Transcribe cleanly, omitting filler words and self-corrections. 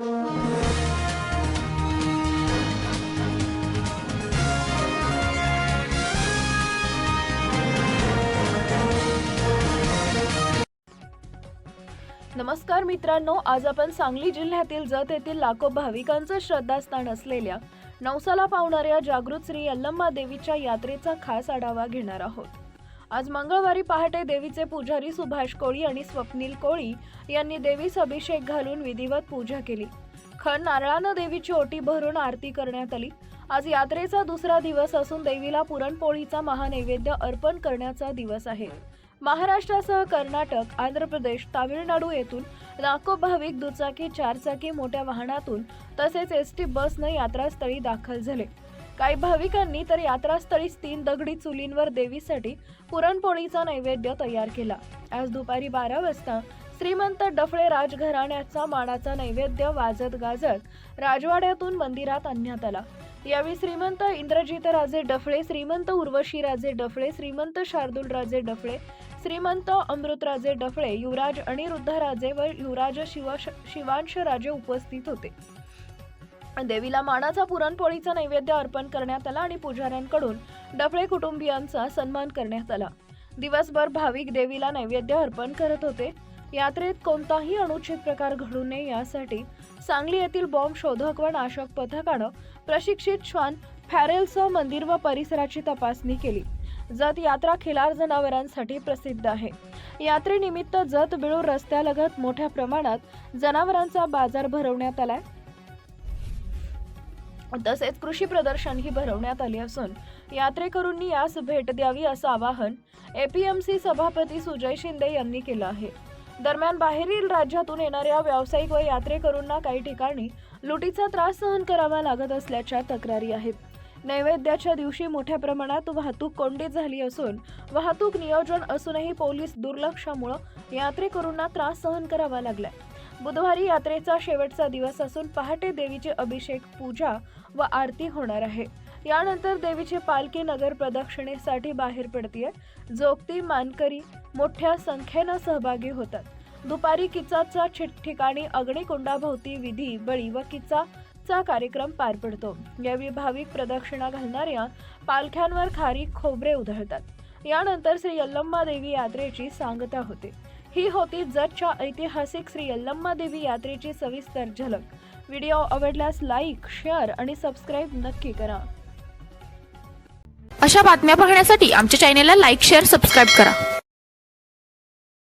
नमस्कार मित्रांनो, आज आपण सांगली जिल्ह्यातील जत येथील लाखो भाविकांचं श्रद्धास्थान असलेल्या नवसाला पावणाऱ्या जागृत श्री यल्लम्मा देवीच्या यात्रेचा खास आढावा घेणार आहोत। आज मंगळवारी पहाटे देवीचे पुजारी सुभाष कोळी आणि स्वप्नील कोळी यांनी देवीस अभिषेक घालून विधिवत पूजा केली। खण नारळानं देवीची ओटी भरून आरती करण्यात आली। आज यात्रेचा दुसरा दिवस असून देवीला पुरणपोळीचा महानैवेद्य अर्पण करण्याचा दिवस आहे। महाराष्ट्रासह कर्नाटक, आंध्र प्रदेश, तामिळनाडू येथून लाखो भाविक दुचाकी, चारचाकी, मोठ्या वाहनातून तसेच एसटी बसनं यात्रास्थळी दाखल झाले। काही भाविकांनी तर यात्रास्थळीच 3 दगडी चुलींवर देवीसाठी पुरणपोळीचा नैवेद्य तयार केला। आज दुपारी 12 वाजता श्रीमंत डफळे राजघराण्याचा मानाचा नैवेद्य वाजत गाजत राजवाड्यातून मंदिरात आणण्यात आला। यावेळी श्रीमंत इंद्रजित राजे डफळे, श्रीमंत उर्वशी राजे डफळे, श्रीमंत शार्दूल राजे डफळे, श्रीमंत अमृतराजे डफळे, युवराज अनिरुद्ध राजे व युवराज शिवांश राजे उपस्थित होते। देवीला मानाचा पुरणपोळीचा नैवेद्य अर्पण करण्यात आला आणि पुजाऱ्यांकडून डफळे कुटुंबियांचा सन्मान करण्यात आला। दिवसभर भाविक देवीला नैवेद्य अर्पण करत होते। यात्रेत कोणताही अनुचित प्रकार घडू नये यासाठी सांगली येथील बॉम्ब शोधक व नाशक पथकानं प्रशिक्षित श्वान फॅरेलसह मंदिर व परिसराची तपासणी केली। जत यात्रा खिलार जनावरांसाठी प्रसिद्ध आहे। यात्रेनिमित्त जत बिळूर रस्त्यालगत मोठ्या प्रमाणात जनावरांचा बाजार भरवण्यात आलाय। तसेच कृषी प्रदर्शनही भरवण्यात आले असून यात्रेकरूंनी यास भेट द्यावी असं आवाहन एपीएमसी सभापती सुजय शिंदे यांनी केलं आहे। दरम्यान बाहेरील राज्यातून येणाऱ्या व्यावसायिक व यात्रेकरूंना काही ठिकाणी लुटीचा त्रास सहन करावा लागत असल्याच्या तक्रारी आहेत। नैवेद्याच्या दिवशी मोठ्या प्रमाणात वाहतूक कोंडी झाली असून वाहतूक नियोजन असूनही पोलीस दुर्लक्षामुळे यात्रेकरूंना त्रास सहन करावा लागलाय। बुधवारी यात्रेचा शेवटचा दिवस असून पहाटे देवीचे अभिषेक, पूजा व आरती होणार आहे। यानंतर देवीची पालखी नगर प्रदक्षिणेसाठी बाहेर पडतीये। जोगती मानकरी मोठ्या संख्येनं सहभागी होतात। दुपारी किचाचा ठिकाणी अग्निकुंडाभोवती विधी, बळी व किचाचा कार्यक्रम पार पडतो। यावेळी भाविक प्रदक्षिणा घालणाऱ्या पालख्यांवर खारीक, खोबरे उधळतात। यानंतर श्री यल्लम्मा देवी यात्रेची सांगता होते। ही होती जतच्या ऐतिहासिक श्री यल्लम्मा देवी यात्रेची सविस्तर झलक। व्हिडिओ आवडल्यास लाईक, शेअर आणि सबस्क्राईब नक्की करा। अशा बातम्या पाहण्यासाठी आमच्या चॅनेलला लाईक, शेअर, सबस्क्राईब करा।